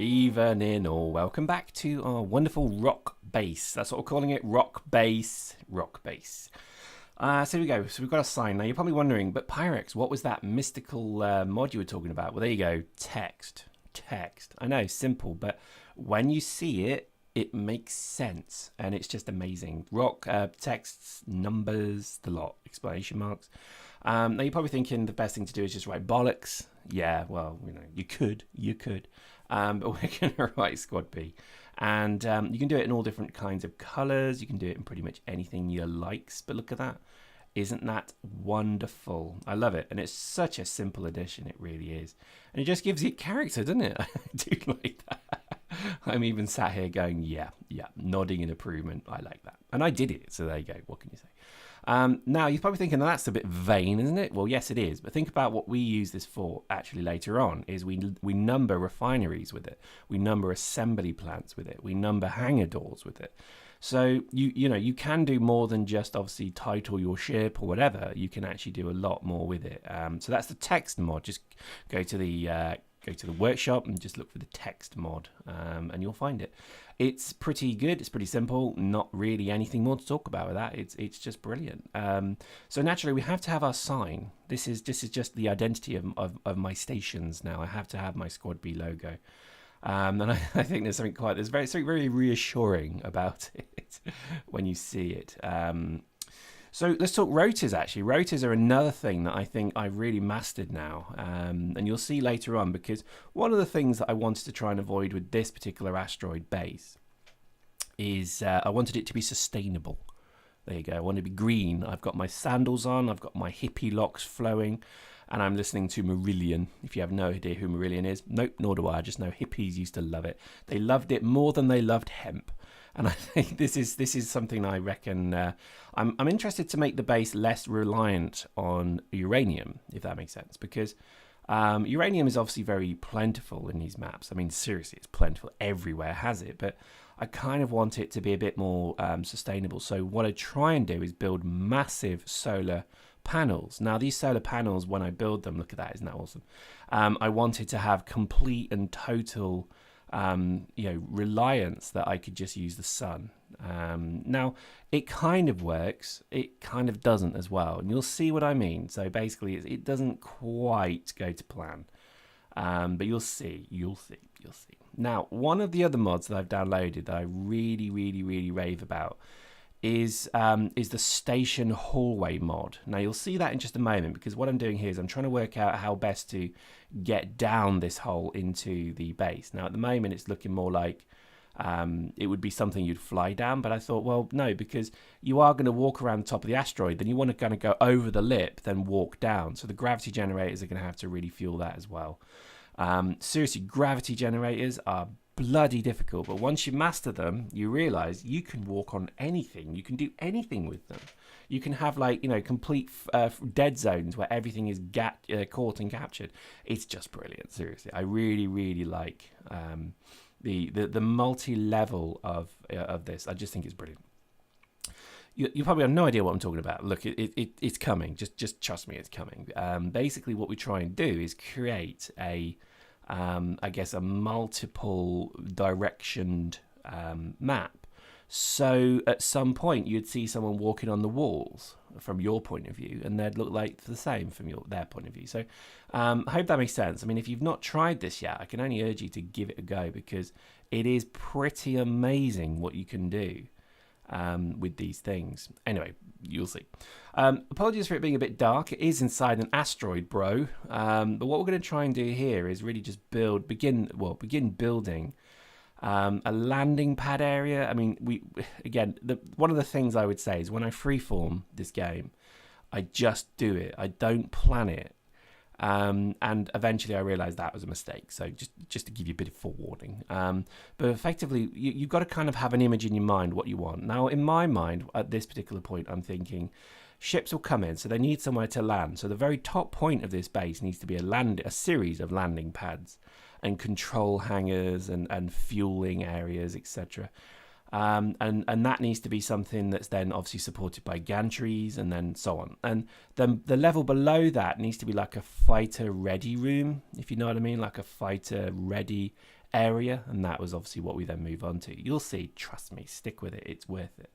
Evening all. Welcome back to our wonderful rock base. That's what we're calling it, rock base. So here we go. So we've got a sign. Now you're probably wondering, but Pyrex, what was that mystical mod you were talking about? Well, there you go. Text. I know, simple, but when you see it, it makes sense, and it's just amazing. Rock, texts, numbers, the lot, exclamation marks. Now you're probably thinking the best thing to do is just write bollocks. Yeah, well, you could. But we're going to write SquadB. And you can do it in all different kinds of colors. You can do it in pretty much anything you likes. But look at that. Isn't that wonderful? I love it. And it's such a simple addition. It really is. And it just gives it character, doesn't it? I do like that. I'm even sat here going, yeah, nodding in approval. I like that. And I did it. So there you go. What can you say? Now, you're probably thinking that's a bit vain, isn't it? Well, yes, it is. But think about what we use this for actually later on is we number refineries with it. We number assembly plants with it. We number hangar doors with it. So, you can do more than just obviously title your ship or whatever. You can actually do a lot more with it. So that's the text mod. Just go to the workshop and just look for the text mod and you'll find it. It's pretty good. It's pretty simple. Not really anything more to talk about with that. It's just brilliant. So naturally we have to have our sign. This is just the identity of my stations now. I have to have my SquadB logo. And I think there's something very reassuring about it when you see it. So let's talk rotors, actually. Rotors are another thing that I think I've really mastered now. And you'll see later on, because one of the things that I wanted to try and avoid with this particular asteroid base is I wanted it to be sustainable. There you go. I want it to be green. I've got my sandals on. I've got my hippie locks flowing. And I'm listening to Marillion. If you have no idea who Marillion is, nope, nor do I. I just know hippies used to love it. They loved it more than they loved hemp. And I think this is something I reckon I'm interested to make the base less reliant on uranium, if that makes sense, because uranium is obviously very plentiful in these maps. I mean, seriously, it's plentiful everywhere, has it? But I kind of want it to be a bit more sustainable. So what I try and do is build massive solar panels. Now, these solar panels, when I build them, look at that, isn't that awesome? I wanted to have complete and total reliance that I could just use the sun. Now, it kind of works, it kind of doesn't as well, and you'll see what I mean. So basically, it doesn't quite go to plan, but you'll see. Now, one of the other mods that I've downloaded that I really rave about is the station hallway mod. Now you'll see that in just a moment, because what I'm doing here is I'm trying to work out how best to get down this hole into the base. Now at the moment it's looking more like it would be something you'd fly down, but I thought, well, no, because you are going to walk around the top of the asteroid, then you want to kind of go over the lip, then walk down. So the gravity generators are going to have to really fuel that as well. Seriously, gravity generators are bloody difficult, but once you master them, you realize you can walk on anything. You can do anything with them. You can have complete dead zones where everything is caught and captured. It's just brilliant. Seriously, I really like the multi-level of this. I just think it's brilliant. You probably have no idea what I'm talking about. Look, it's coming. Just trust me, it's coming. Basically, what we try and do is create a multiple directioned map. So at some point you'd see someone walking on the walls from your point of view, and they'd look like the same from their point of view. So I hope that makes sense. I mean, if you've not tried this yet, I can only urge you to give it a go, because it is pretty amazing what you can do with these things. Anyway, you'll see. Apologies for it being a bit dark. It is inside an asteroid, bro. But what we're going to try and do here is really just begin building a landing pad area. I mean, one of the things I would say is when I freeform this game, I just do it. I don't plan it. And eventually I realized that was a mistake. So just to give you a bit of forewarning. But effectively, you've got to kind of have an image in your mind what you want. Now, in my mind, at this particular point, I'm thinking ships will come in, so they need somewhere to land. So the very top point of this base needs to be a series of landing pads and control hangars and fueling areas, etc. And that needs to be something that's then obviously supported by gantries and then so on. And then the level below that needs to be like a fighter ready room, if you know what I mean, like a fighter ready area, and that was obviously what we then move on to. You'll see, trust me, stick with it, it's worth it.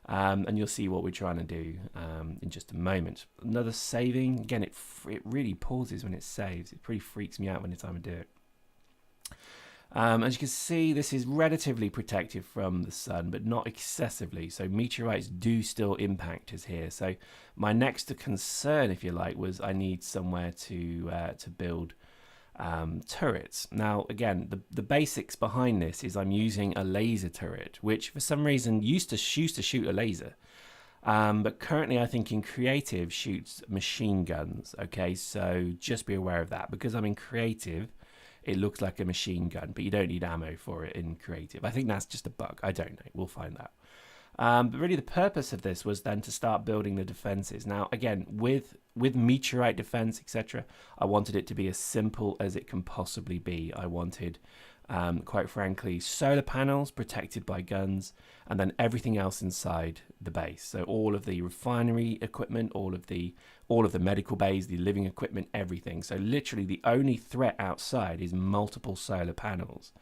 And you'll see what we're trying to do in just a moment. Another saving, again, it really pauses when it saves. It pretty freaks me out when it's time to do it. As you can see, this is relatively protected from the sun, but not excessively. So meteorites do still impact us here. So my next concern, if you like, was I need somewhere to build turrets. Now, again, the basics behind this is I'm using a laser turret, which for some reason used to shoot a laser. But currently, I think in creative shoots machine guns. Okay, so just be aware of that. Because I'm in creative, it looks like a machine gun, but you don't need ammo for it in creative. I think that's just a bug. I don't know. We'll find out. But really the purpose of this was then to start building the defenses. Now, again, with meteorite defense, etc., I wanted it to be as simple as it can possibly be. I wanted, quite frankly, solar panels protected by guns, and then everything else inside the base. So all of the refinery equipment, all of the medical bays, the living equipment, everything. So literally the only threat outside is multiple solar panels.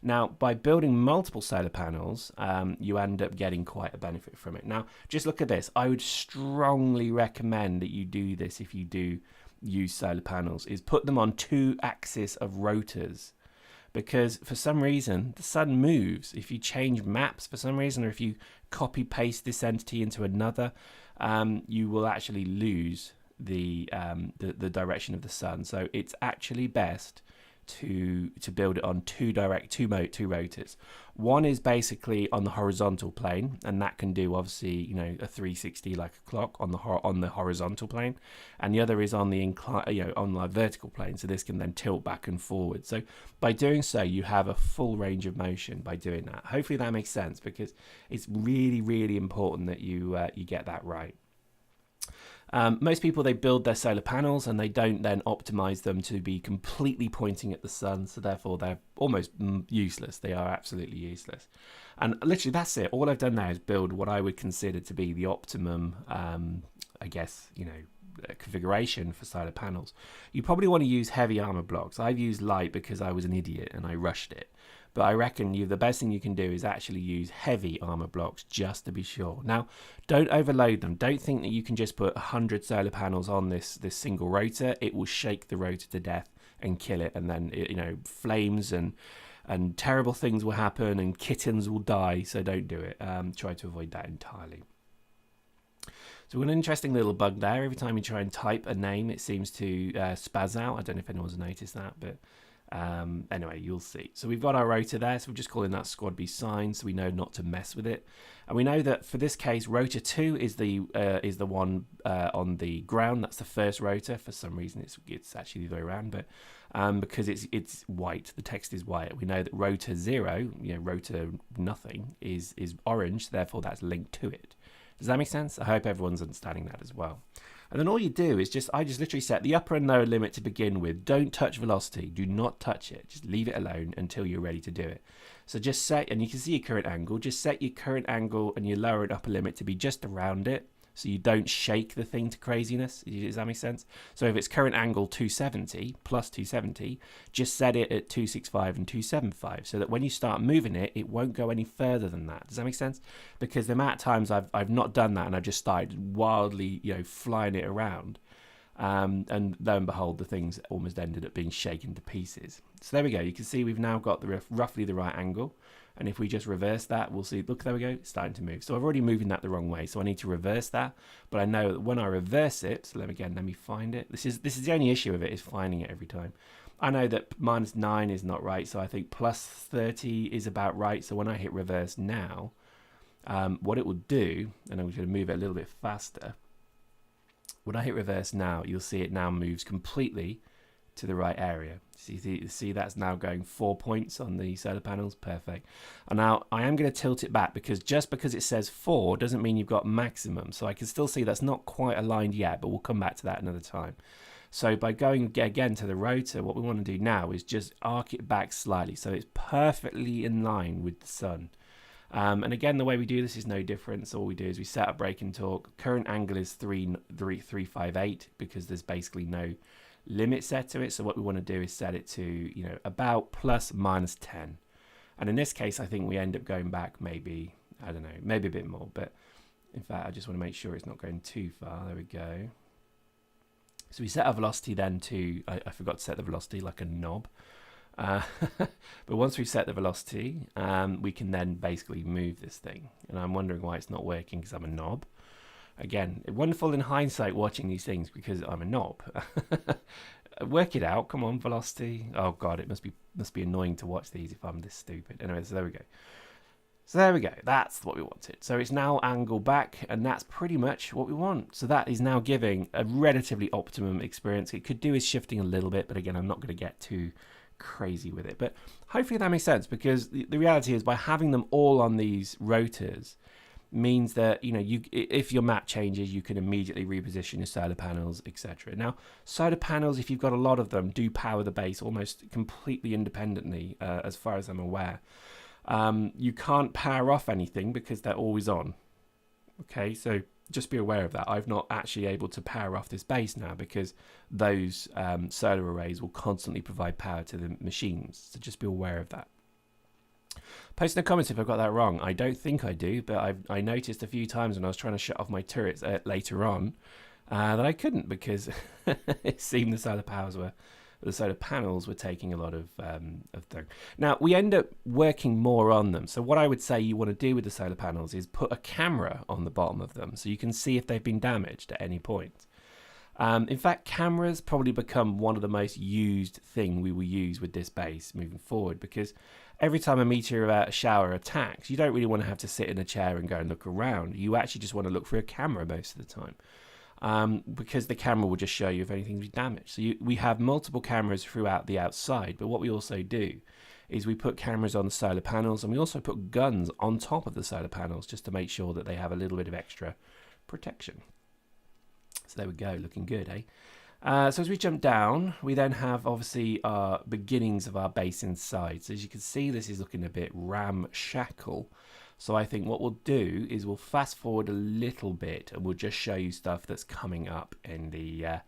Now, by building multiple solar panels, you end up getting quite a benefit from it. Now, just look at this. I would strongly recommend that you do this if you do use solar panels, is put them on 2 axes of rotors. Because for some reason, the sun moves. If you change maps for some reason, or if you copy paste this entity into another, you will actually lose the direction of the sun. So it's actually best to build it on two rotors. One is basically on the horizontal plane, and that can do obviously, you know, a 360 like a clock on the horizontal plane, and the other is on the on the vertical plane, so this can then tilt back and forward. So by doing so, you have a full range of motion by doing that. Hopefully that makes sense, because it's really important that you get that right. Most people, they build their solar panels and they don't then optimize them to be completely pointing at the sun, so therefore they're almost useless. They are absolutely useless. And literally that's it. All I've done now is build what I would consider to be the optimum, I guess, you know, configuration for solar panels. You probably want to use heavy armor blocks. I've used light because I was an idiot and I rushed it. But I reckon the best thing you can do is actually use heavy armor blocks just to be sure. Now, don't overload them. Don't think that you can just put 100 solar panels on this single rotor. It will shake the rotor to death and kill it, and then you know, flames and terrible things will happen and kittens will die. So don't do it. Try to avoid that entirely. So an interesting little bug there. Every time you try and type a name, it seems to spaz out. I don't know if anyone's noticed that, but anyway, you'll see. So we've got our rotor there, so we're just calling that SquadB sign, so we know not to mess with it. And we know that for this case, rotor 2 is the one on the ground. That's the first rotor. For some reason, it's actually the other way around, but because it's white, the text is white. We know that rotor 0, you know, rotor nothing is orange. Therefore, that's linked to it. Does that make sense? I hope everyone's understanding that as well. And then all you do is I just literally set the upper and lower limit to begin with. Don't touch velocity. Do not touch it. Just leave it alone until you're ready to do it. So just set, and you can see your current angle. Just set your current angle and your lower and upper limit to be just around it, so you don't shake the thing to craziness. Does that make sense? So if it's current angle 270 plus 270, just set it at 265 and 275, so that when you start moving it, it won't go any further than that. Does that make sense? Because the amount of times I've not done that and I've just started wildly, you know, flying it around, and lo and behold, the thing's almost ended up being shaken to pieces. So there we go. You can see we've now got roughly the right angle. And if we just reverse that, we'll see, look, there we go, it's starting to move. So I've already moving that the wrong way, so I need to reverse that. But I know that when I reverse it, so let me find it. This is the only issue with it, is finding it every time. I know that -9 is not right, so I think +30 is about right. So when I hit reverse now, what it will do, and I'm going to move it a little bit faster. When I hit reverse now, you'll see it now moves completely to the right area. See that's now going 4 points on the solar panels. Perfect. And now I am going to tilt it back, because just because it says 4 doesn't mean you've got maximum. So I can still see that's not quite aligned yet, but we'll come back to that another time. So by going again to the rotor, what we want to do now is just arc it back slightly so it's perfectly in line with the sun. And again, the way we do this is no different. So all we do is we set up brake and torque. Current angle is 358, because there's basically no limit set to it. So what we want to do is set it to, you know, about plus minus 10. And in this case, I think we end up going back maybe, I don't know, maybe a bit more. But in fact, I just want to make sure it's not going too far. There we go. So we set our velocity then to, I forgot to set the velocity like a knob. But once we've set the velocity, we can then basically move this thing. And I'm wondering why it's not working because I'm a knob. Again, wonderful in hindsight watching these things because I'm a knob. Work it out. Come on, velocity. Oh God, it must be annoying to watch these if I'm this stupid. Anyway, so there we go. So there we go. That's what we wanted. So it's now angled back, and that's pretty much what we want. So that is now giving a relatively optimum experience. It could do is shifting a little bit, but again, I'm not going to get too crazy with it. But hopefully that makes sense, because the reality is by having them all on these rotors means that, you know, if your map changes, you can immediately reposition your solar panels, etc. Now, solar panels, if you've got a lot of them, do power the base almost completely independently, as far as I'm aware. You can't power off anything because they're always on. Okay, so just be aware of that. I've not actually able to power off this base now because those solar arrays will constantly provide power to the machines. So just be aware of that. Post in the comments if I've got that wrong. I don't think I do, but I noticed a few times when I was trying to shut off my turrets later on that I couldn't because it seemed the solar panels were taking a lot of thing. Now, we end up working more on them. So what I would say you want to do with the solar panels is put a camera on the bottom of them so you can see if they've been damaged at any point. In fact, cameras probably become one of the most used thing we will use with this base moving forward, because every time a meteor shower attacks, you don't really want to have to sit in a chair and go and look around. You actually just want to look for a camera most of the time. Because the camera will just show you if anything's damaged. So we have multiple cameras throughout the outside, but what we also do is we put cameras on the solar panels, and we also put guns on top of the solar panels just to make sure that they have a little bit of extra protection. So there we go, looking good, eh? So as we jump down, we then have obviously our beginnings of our base inside. So as you can see, this is looking a bit ramshackle. So I think what we'll do is we'll fast forward a little bit, and we'll just show you stuff that's coming up in the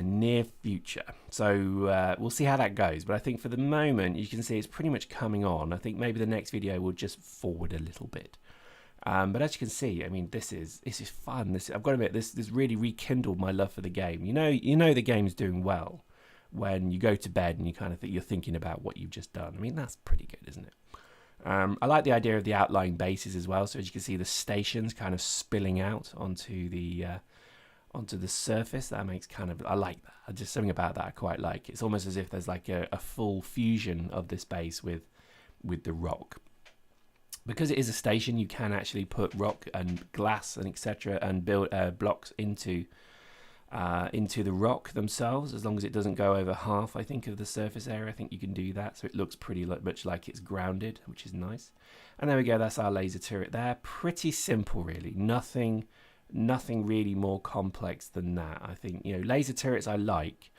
near future. So we'll see how that goes. But I think for the moment, you can see it's pretty much coming on. I think maybe the next video will just forward a little bit. But as you can see, I mean, this is fun. I've got to admit, this really rekindled my love for the game. You know the game's doing well when you go to bed and you kind of you're thinking about what you've just done. I mean, that's pretty good, isn't it? I like the idea of the outlying bases as well. So as you can see, the stations kind of spilling out onto the surface. That makes I like that. Just something about that I quite like. It's almost as if there's like a full fusion of this base with the rock. Because it is a station, you can actually put rock and glass and etc. and build blocks into the rock themselves, as long as it doesn't go over half, I think, of the surface area. I think you can do that, so it looks pretty much like it's grounded, which is nice. And there we go, that's our laser turret there. Pretty simple, really. Nothing really more complex than that. I think, laser turrets I like.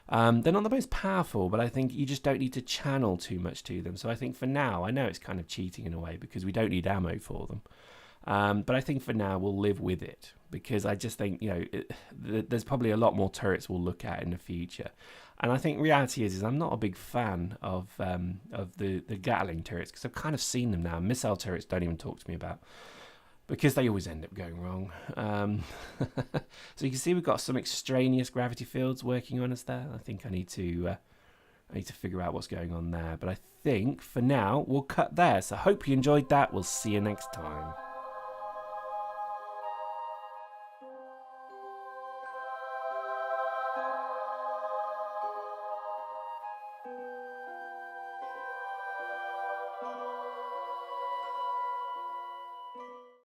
They're not the most powerful, but I think you just don't need to channel too much to them. So I think for now, I know it's kind of cheating in a way because we don't need ammo for them. But I think for now we'll live with it, because I just think there's probably a lot more turrets we'll look at in the future. And I think reality is I'm not a big fan of the Gatling turrets, because I've kind of seen them now. Missile turrets don't even talk to me about, because they always end up going wrong. So you can see we've got some extraneous gravity fields working on us there. I think I need to figure out what's going on there. But I think for now we'll cut there. So I hope you enjoyed that. We'll see you next time.